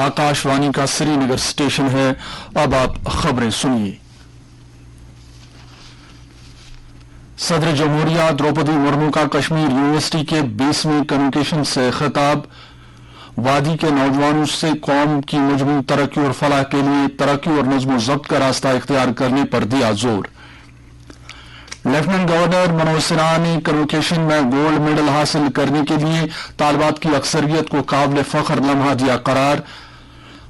आकाशवाणी का श्रीनगर स्टेशन है। अब आप खबरें सुनिए। सदर जमहूरिया द्रौपदी मुर्मू का कश्मीर यूनिवर्सिटी के 20वें कन्वोकेशन से खिताब। वादी के नौजवानों से कौम की मजमूई तरक्की और फलाह के लिए तरक्की और नज़्म ज़ब्त का रास्ता इख्तियार करने पर दिया जोर। लेफ्टिनेंट गवर्नर मनोज सिन्हा ने कन्वोकेशन में गोल्ड मेडल हासिल करने के लिए तालिबात की अक्सरियत को काबिल फख्र लम्हा दिया करार।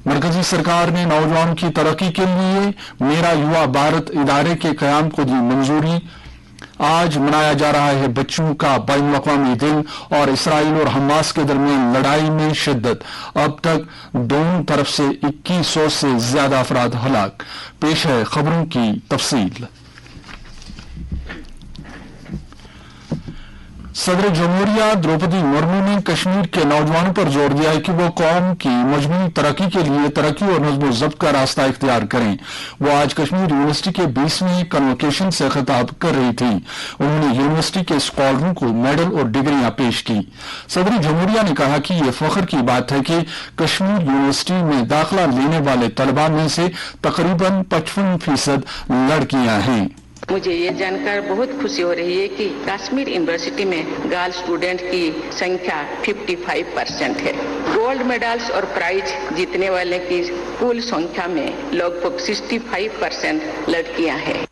मरकजी सरकार ने नौजवानों की तरक्की के लिए मेरा युवा भारत इदारे के कयाम को दी मंजूरी। आज मनाया जा रहा है बच्चों का बैनुल-अक़वामी दिन और इसराइल और हमास के दरमियान लड़ाई में शिद्दत। अब तक दोनों तरफ से 2100 से ज्यादा अफराद हलाक। पेश है खबरों की तफसील। सदर जमहूरिया द्रौपदी मुर्मू ने कश्मीर के नौजवानों पर जोर दिया है कि वो कौम की मजमूई तरक्की के लिए तरक्की और नज़्म ज़ब्त का रास्ता इख्तियार करें। वो आज कश्मीर यूनिवर्सिटी के 20वें कन्वोकेशन से खिताब कर रही थी। उन्होंने यूनिवर्सिटी के स्कॉलरों को मेडल और डिग्रियां पेश की। सदर जमहूरिया ने कहा कि ये फख्र की बात है कि कश्मीर यूनिवर्सिटी में दाखिला लेने वाले तलबा में से तकरीबन 55% लड़कियां हैं। मुझे ये जानकर बहुत खुशी हो रही है कि कश्मीर यूनिवर्सिटी में गर्ल स्टूडेंट की संख्या 55% है। गोल्ड मेडल्स और प्राइज जीतने वाले की कुल संख्या में लगभग 65% लड़कियां हैं।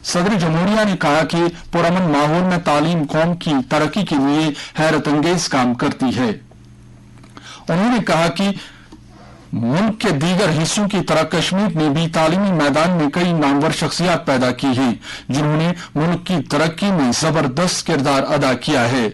सदर जमहूरिया ने कहा कि पुरअमन माहौल में तालीम कौम की तरक्की के लिए हैरत अंगेज काम करती है। उन्होंने कहा कि मुल्क के दीगर हिस्सों की तरह कश्मीर ने भी तालीमी मैदान में कई नामवर शख्सियत पैदा की हैं, जिन्होंने मुल्क की तरक्की में जबरदस्त किरदार अदा किया है।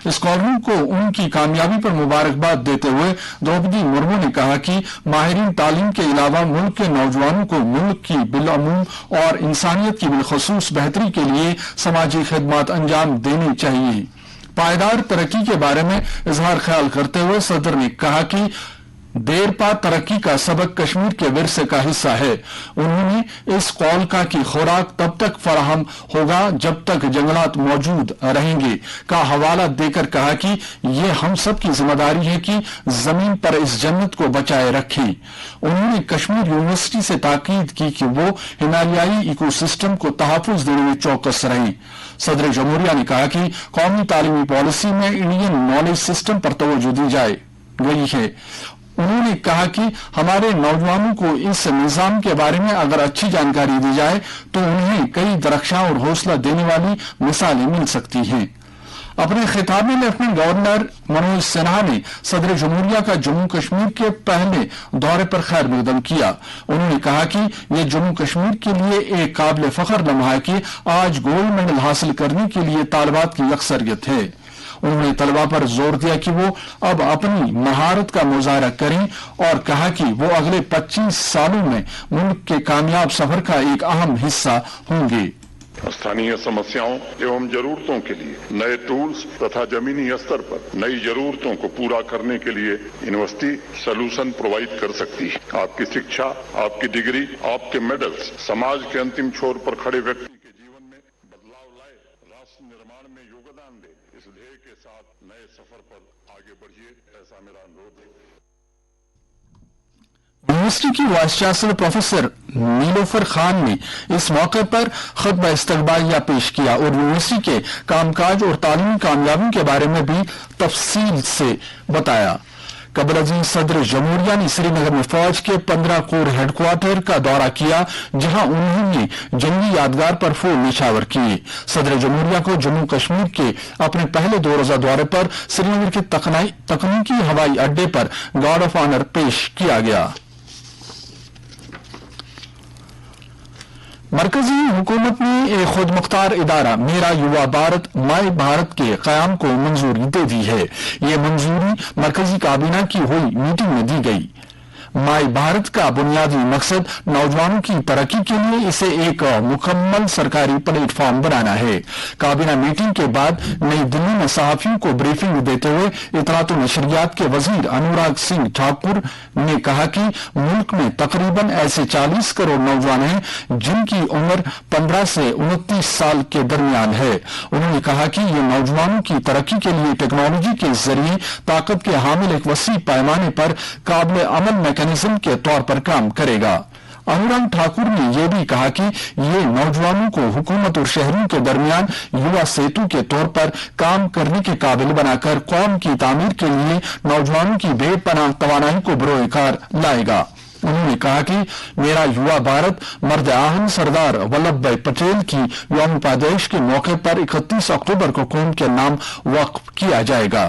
स्कॉलरों को उनकी कामयाबी पर मुबारकबाद देते हुए द्रौपदी मुर्मू ने कहा कि माहिरीन तालीम के अलावा मुल्क के नौजवानों को मुल्क की बिलअमूम और इंसानियत की बिलखसूस बेहतरी के लिए समाजी खिदमत अंजाम देनी चाहिए। पायदार तरक्की के बारे में इजहार ख्याल करते हुए सदर ने कहा कि देर पा तरक्की का सबक कश्मीर के विरसे का हिस्सा है। उन्होंने इस कौल का कि खुराक तब तक फराहम होगा जब तक जंगलात मौजूद रहेंगे का हवाला देकर कहा कि यह हम सब की जिम्मेदारी है कि जमीन पर इस जन्नत को बचाए रखें। उन्होंने कश्मीर यूनिवर्सिटी से ताकीद की कि वो हिमालयाई इकोसिस्टम को तहफ्फुज देने में चौकस रहें। सदर जमहूरिया ने कहा कि कौमी तालीमी पॉलिसी में इंडियन नॉलेज सिस्टम पर तवज्जो दी जाए गई है। उन्होंने कहा कि हमारे नौजवानों को इस निजाम के बारे में अगर अच्छी जानकारी दी जाए तो उन्हें कई दरख्शां और हौसला देने वाली मिसालें मिल सकती हैं। अपने खिताब में लेफ्टिनेंट गवर्नर मनोज सिन्हा ने सदर जमहूरिया का जम्मू कश्मीर के पहले दौरे पर खैर मकदम किया। उन्होंने कहा कि यह जम्मू कश्मीर के लिए एक काबिल फख्र लम्हा है कि आज गोल्ड मेडल हासिल करने के लिए तालिबात की अक्सरियत है। उन्होंने तलबा पर जोर दिया कि वो अब अपनी महारत का मुजाहरा करें और कहा कि वो अगले 25 सालों में मुल्क के कामयाब सफर का एक अहम हिस्सा होंगे। स्थानीय समस्याओं एवं जरूरतों के लिए नए टूल्स तथा जमीनी स्तर पर नई जरूरतों को पूरा करने के लिए यूनिवर्सिटी सॉल्यूशन प्रोवाइड कर सकती है। आपकी शिक्षा, आपकी डिग्री, आपके मेडल्स समाज के अंतिम छोर पर खड़े व्यक्ति के जीवन में बदलाव लाए, राष्ट्र निर्माण में योगदान दे। इस ध्येय के साथ नए सफर पर आगे बढ़िए, ऐसा मेरा अनुरोध है। यूनिवर्सिटी की vice chancellor professor Nilofar Khan ने इस मौके पर खुतबा इस्तकबालिया पेश किया और यूनिवर्सिटी के कामकाज और तालीमी कामयाबी के बारे में भी तफसील से बताया। कबल अजीज सदर जमहूरिया ने श्रीनगर में फौज के 15 कोर हेडक्वार्टर का दौरा किया, जहां उन्होंने जंगी यादगार पर फूल निछावर किए। सदर जमहूरिया को जम्मू कश्मीर के अपने पहले 2 रोजा दौरे पर श्रीनगर के तकनीकी हवाई अड्डे पर गार्ड ऑफ ऑनर पेश किया गया। मरकजी हुकूमत ने एक खुद मुख्तार इदारा मेरा युवा भारत माई भारत के कयाम को मंजूरी दे दी है। ये मंजूरी मरकजी काबीना की हुई मीटिंग में दी गई। माई भारत का बुनियादी मकसद नौजवानों की तरक्की के लिए इसे एक मुकम्मल सरकारी प्लेटफॉर्म बनाना है। काबीना मीटिंग के बाद नई दिल्ली में सहाफियों को ब्रीफिंग देते हुए इत्तलात और नशरियात के वजीर अनुराग सिंह ठाकुर ने कहा कि मुल्क में तकरीबन ऐसे 40 करोड़ नौजवान हैं जिनकी उम्र 15 से 29 साल के दरमियान है। उन्होंने कहा कि ये नौजवानों की तरक्की के लिए टेक्नोलॉजी के जरिए ताकत के हामिल एक वसी पैमाने पर काबिल अमल मैकेनिज्म के तौर पर काम करेगा। अनुराग ठाकुर ने यह भी कहा कि ये नौजवानों को हुकूमत और शहरों के दरमियान युवा सेतु के तौर पर काम करने के काबिल बनाकर कौम की तामीर के लिए नौजवानों की बेपनाह तवानाई को बरोकार लाएगा। उन्होंने कहा कि मेरा युवा भारत मर्द आहम सरदार वल्लभ भाई पटेल की यौम पैदाइश के मौके पर 31 अक्टूबर को कौम के नाम वक्फ किया जाएगा।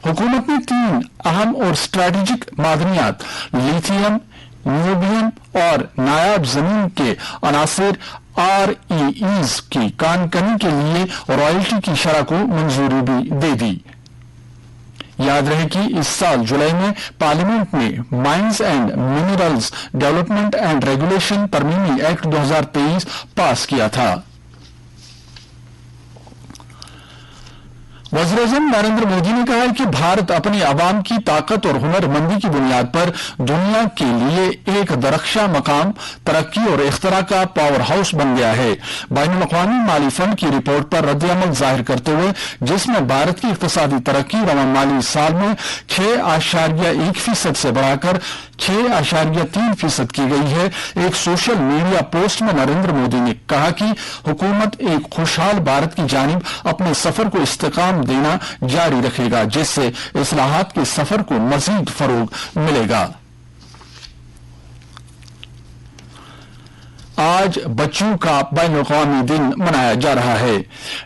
हुकूमत ने 3 अहम और स्ट्रेटेजिक मादनियात लिथियम, न्यूबियम और नायाब जमीन के अनासिर REEs की कानकनी के लिए रॉयल्टी की शरह को मंजूरी भी दे दी। याद रहे कि इस साल जुलाई में पार्लियामेंट ने mines and minerals development and regulation तरमीमी एक्ट 2023 पास किया था। वज़ीर-ए-आज़म नरेंद्र मोदी ने कहा है कि भारत अपनी आवाम की ताकत और हुनरमंदी की बुनियाद पर दुनिया के लिए एक दरख्शा मकाम, तरक्की और इख्तरा का पावर हाउस बन गया है। बैनुल-अक़वामी माली फंड की रिपोर्ट पर रद्द-ए-अमल जाहिर करते हुए, जिसमें भारत की इक़्तिसादी तरक्की रवां माली साल में 6.1% से बढ़ाकर 6.3% की गई है, एक सोशल मीडिया पोस्ट में नरेंद्र मोदी ने कहा कि हुकूमत एक खुशहाल भारत की जानिब अपने सफर को इस्तेकाम देना जारी रखेगा, जिससे इस्लाहात के सफर को मजीद फरोग मिलेगा। आज बच्चों का बैनुल-अक़वामी दिन मनाया जा रहा है।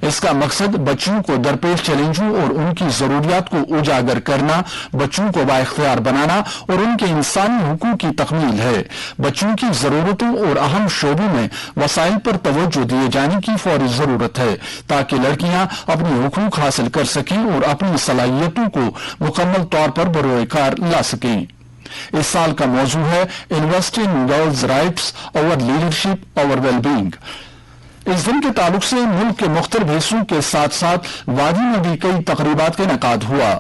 इसका मकसद बच्चों को दरपेश चैलेंजों और उनकी जरूरियात को उजागर करना, बच्चों को बाइख्तियार बनाना और उनके इंसानी हुकूक की तकमील है। बच्चों की जरूरतों और अहम शोबों में वसाइल पर तवज्जो दिए जाने की फौरी जरूरत है, ताकि लड़कियां अपने हुकूक हासिल कर सकें और अपनी सलाहियतों को मुकम्मल तौर पर बरोकार ला सकें। इस साल का मौजू है invest in girls rights, our leadership, our wellbeing. इस दिन के ताल्लुक से मुल्क के मुख्तलिफ हिस्सों के साथ साथ वादी में भी कई तकरीबात का इनेकाद हुआ,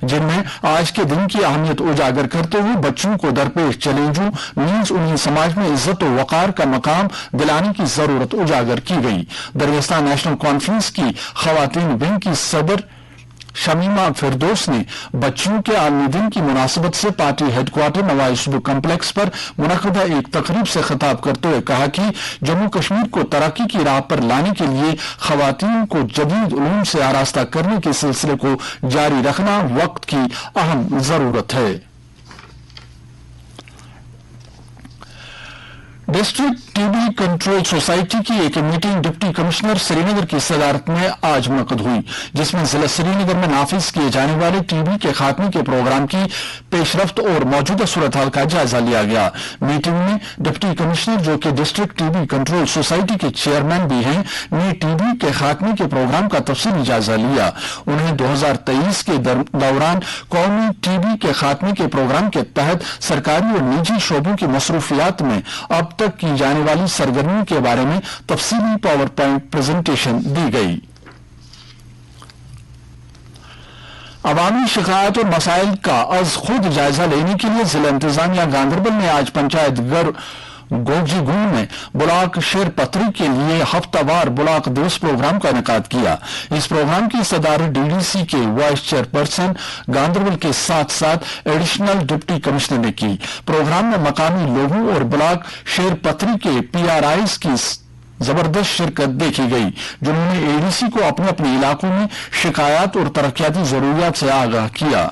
जिनमें आज के दिन की अहमियत उजागर करते हुए बच्चों को दरपेश चैलेंजों मीन्स उन्हें समाज में इज्जत और वकार का मकाम दिलाने की जरूरत उजागर की गई। दरमियान नेशनल कॉन्फ्रेंस की खवातीन विंग की सदर शमीमा फिरदौस ने बच्चों के आलमी दिन की मुनासबत से पार्टी हेडक्वार्टर नवाज सुबह कम्प्लेक्स पर मुनक़दा एक तकरीब से खिताब करते हुए कहा कि जम्मू कश्मीर को तरक्की की राह पर लाने के लिए खवातीन को जदीद उलूम से आरास्ता करने के सिलसिले को जारी रखना वक्त की अहम जरूरत है। डिस्ट्रिक्ट टीबी कंट्रोल सोसाइटी की एक मीटिंग डिप्टी कमिश्नर श्रीनगर की सदारत में आज मुनक़द हुई, जिसमें जिला श्रीनगर में नाफिज किए जाने वाले टीबी के खात्मे के प्रोग्राम की पेशरफ्त और मौजूदा सूरत हाल का जायजा लिया गया। मीटिंग में डिप्टी कमिश्नर, जो कि डिस्ट्रिक्ट टीबी कंट्रोल सोसाइटी के चेयरमैन भी हैं, ने टीबी के खात्मे के प्रोग्राम का तफसीली जायजा लिया। उन्हें 2023 के दौरान कौमी टीबी के खात्मे के प्रोग्राम के तहत सरकारी और निजी शोबों की मसरूफियात में अब तक की जाने वाली सरगर्मियों के बारे में तफसीली पावर पॉइंट प्रेजेंटेशन दी गई। अवामी शिकायत और मसाइल का अज खुद जायजा लेने के लिए जिला इंतजामिया गांधरबल ने आज पंचायत घर गोगजीगुंड में ब्लॉक शेरपत्री के लिए हफ्तावार ब्लॉक दिवस प्रोग्राम का इनेकाद किया। इस प्रोग्राम की सदारत DDC के वाइस चेयरपर्सन गांधरबल के साथ साथ एडिशनल डिप्टी कमिश्नर ने की। प्रोग्राम में मकामी लोगों और ब्लॉक शेरपत्री के PRIs की जबरदस्त शिरकत देखी गई, जिन्होंने ADC को अपने अपने इलाकों में शिकायत और तरक्याती जरूरियात से आगाह किया।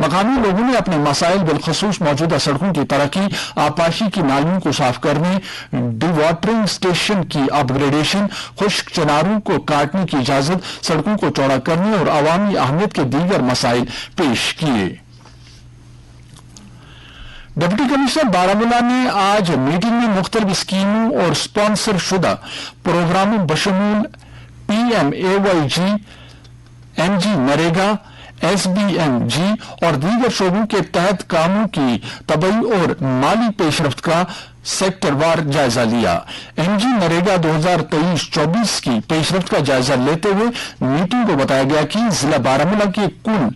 मकामी लोगों ने अपने मसाइल बिलखसूस मौजूदा सड़कों की तरक्की, आपाशी की नालियों को साफ करने, डिवाटरिंग स्टेशन की अपग्रेडेशन, खुश्क चिनारों को काटने की इजाजत, सड़कों को चौड़ा करने और अवामी अहमियत के दीगर मसाइल पेश किए। डिप्टी कमिश्नर बारामूला ने आज मीटिंग में मुख्तलिफ स्कीमों और स्पॉन्सर शुदा प्रोग्रामों बशमूल PMAYG, MG नरेगा, SBMG और दीगर शोबों के तहत कामों की तबई और माली पेशरफ्त का सेक्टरवार जायजा लिया। MG नरेगा 2023-24 की पेशरफ्त का जायजा लेते हुए मीटिंग को बताया गया कि जिला बारामूला के कुल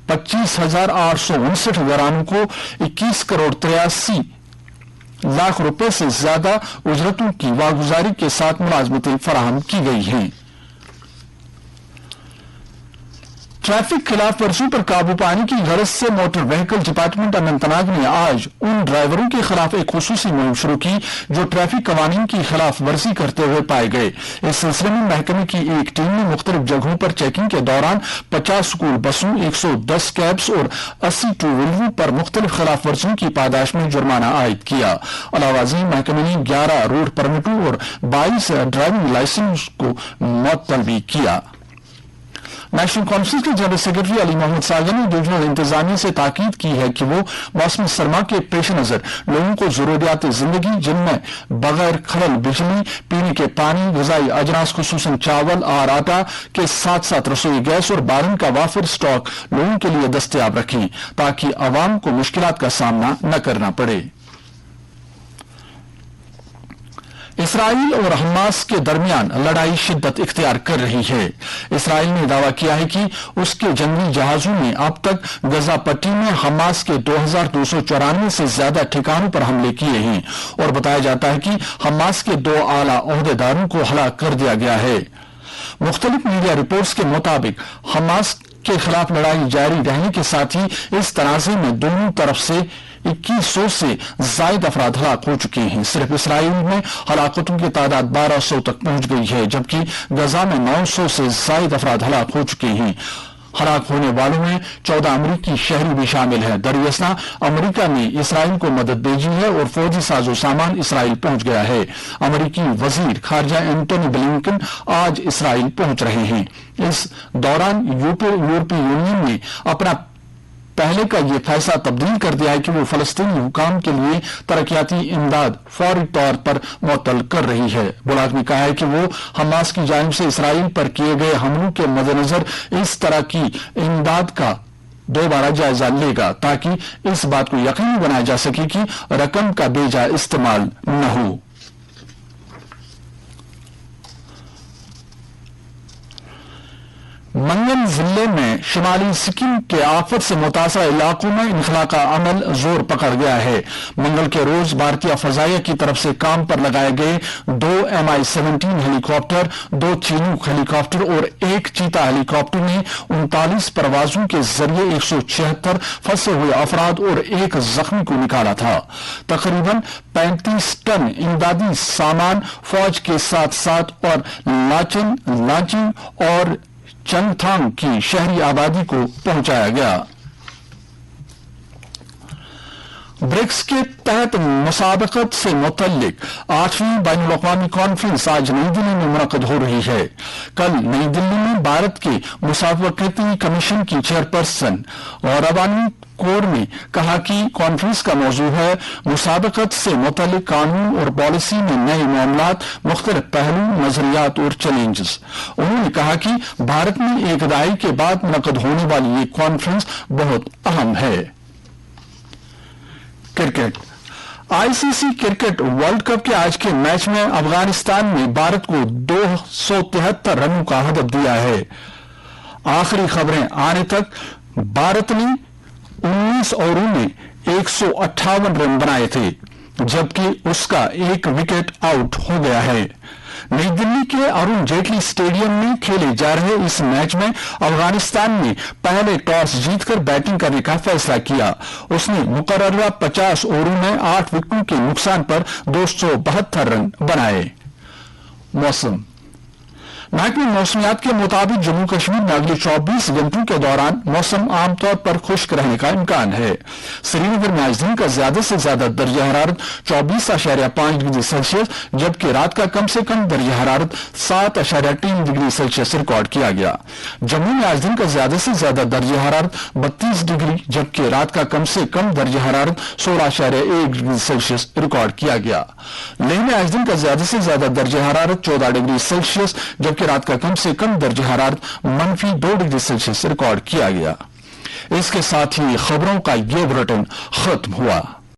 25,859 घरानों को 21 करोड़ 83 लाख रुपए से ज्यादा उजरतों की वागुजारी के साथ मुलाजमतें फराहम की गई हैं। ट्रैफिक खिलाफ वर्जियों पर काबू पाने की गरज से मोटर व्हीकल डिपार्टमेंट अनंतनाग ने आज उन ड्राइवरों के खिलाफ एक खुसूसी मुहिम शुरू की जो ट्रैफिक कवानीन की खिलाफ वर्जी करते हुए पाए गए। इस सिलसिले में महकमे की एक टीम ने मुख्तलिफ जगहों पर चेकिंग के दौरान 50 स्कूल बसों, 110 कैब्स और 80 टू व्हीलरों पर मुख्तलिफ खिलाफ वर्जियों की पादाश में जुर्माना आयद किया। अलावाजी महकमे ने 11 रोड परमिटों और 22 ड्राइविंग लाइसेंस को मुअत्तल भी किया। नेशनल कॉन्फ्रेंस के जनरल सेक्रेटरी अली मोहम्मद सागर ने डिवीजनल इंतजामिया से ताकीद की है कि वो मौसमी सरमा के पेश नजर लोगों को जरूरियात जिंदगी जिनमें बगैर खलल बिजली, पीने के पानी, ग़िज़ाई अजनास खुसूसन चावल और आटा के साथ साथ रसोई गैस और बालन का वाफिर स्टॉक लोगों के लिए दस्तयाब रखें ताकि अवाम को मुश्किलात का सामना न करना पड़े। इसराइल और हमास के दरमियान लड़ाई शिद्दत इख्तियार कर रही है। इसराइल ने दावा किया है कि उसके जंगी जहाजों ने अब तक गजा पट्टी में हमास के 2294 से ज्यादा ठिकानों पर हमले किए हैं और बताया जाता है कि हमास के 2 आला ओहदेदारों को हलाक कर दिया गया है। मुख्तलिफ मीडिया रिपोर्ट्स के मुताबिक हमास के खिलाफ लड़ाई जारी रहने के साथ ही इस तनाज़े में दोनों तरफ से 2100 से जायद अफराद हलाक हो चुके हैं। सिर्फ इसराइल में हलाकतों की तादाद 1200 तक पहुंच गई है, जबकि गजा में 900 से जायद अफराद हलाक हो चुके हैं। हलाक होने वालों में 14 अमरीकी शहरी भी शामिल है। दरअसल अमरीका ने इसराइल को मदद भेजी है और फौजी साजो सामान इसराइल पहुंच गया है। अमरीकी वजीर खारजा एंटोनी ब्लिंकन आज इसराइल पहुंच रहे हैं। इस दौरान यूरोपीय यूनियन ने अपना पहले का यह फैसला तब्दील कर दिया है कि वो फलस्तीनी हुकाम के लिए तरक्याती इमदाद फौरी तौर पर मुअत्तल कर रही है। बुलाक ने कहा है कि वो हमास की जानिब से इसराइल पर किए गए हमलों के मद्देनजर इस तरह की इमदाद का दोबारा जायजा लेगा ताकि इस बात को यकीनी बनाया जा सके कि रकम का बेजा इस्तेमाल न हो। मंगल जिले में शिमाली सिक्किम के आफत से मुतासरा इलाकों में इनखला का अमल जोर पकड़ गया है। मंगल के रोज भारतीय फजाइया की तरफ से काम पर लगाए गए 2 MI-17 हेलीकॉप्टर, 2 चीनूक हेलीकॉप्टर और 1 चीता हेलीकॉप्टर ने 39 परवाजों के जरिए 176 फंसे हुए अफराद और 1 जख्मी को निकाला था। तकरीबन 35 टन इमदादी सामान फौज के साथ साथ और लाचिन और चंगथांग की शहरी आबादी को पहुंचाया गया। ब्रिक्स के तहत मुसाबकत से मुतल्लिक 8वीं बैनुल अक़वामी कॉन्फ्रेंस आज नई दिल्ली में मुनक़द हो रही है। कल नई दिल्ली में भारत के मुसाबकती कमीशन की चेयरपर्सन गौरवानी कोर ने कहा कि कॉन्फ्रेंस का मौजू है मुसाबकत से मुतल्लिक कानून और पॉलिसी में नए मामलात, मुख्तलिफ पहलू, नजरियात और चैलेंजेस। उन्होंने कहा कि भारत में एक दहाई के बाद मुनक़द होने वाली ये कॉन्फ्रेंस बहुत अहम है। Cricket. ICC cricket world cup के आज के मैच में अफगानिस्तान ने भारत को 273 रनों का हदफ दिया है। आखिरी खबरें आने तक भारत ने 19 ओवरों में 158 रन बनाए थे, जबकि उसका 1 विकेट आउट हो गया है। नई दिल्ली के अरुण जेटली स्टेडियम में खेले जा रहे इस मैच में अफगानिस्तान ने पहले टॉस जीतकर बैटिंग करने का फैसला किया। उसने मुकर्ररा 50 ओवरों में 8 विकेटों के नुकसान पर 272 रन बनाए। मौसम। महकमे मौसमियात के मुताबिक जम्मू कश्मीर में अगले 24 घंटों के दौरान मौसम आमतौर पर खुश्क रहने का इम्कान है। श्रीनगर में आज दिन का ज्यादा से ज्यादा दर्जा हरारत 24.5 डिग्री सेल्सियस, जबकि रात का कम से कम दर्जा हरारत 7.3 डिग्री सेल्सियस रिकॉर्ड किया गया। जम्मू में आज दिन का ज्यादा से ज्यादा दर्जा हरारत 32 डिग्री, जबकि रात का कम से कम दर्जा हरारत 16.1 डिग्री सेल्सियस रिकॉर्ड किया गया। लेह में आज दिन का ज्यादा से ज्यादा दर्जा हरारत 14 डिग्री सेल्सियस, जबकि जबकि रात का कम से कम दर्जा हरारत -2 डिग्री सेल्सियस रिकॉर्ड किया गया। इसके साथ ही खबरों का ये बुलेटिन खत्म हुआ।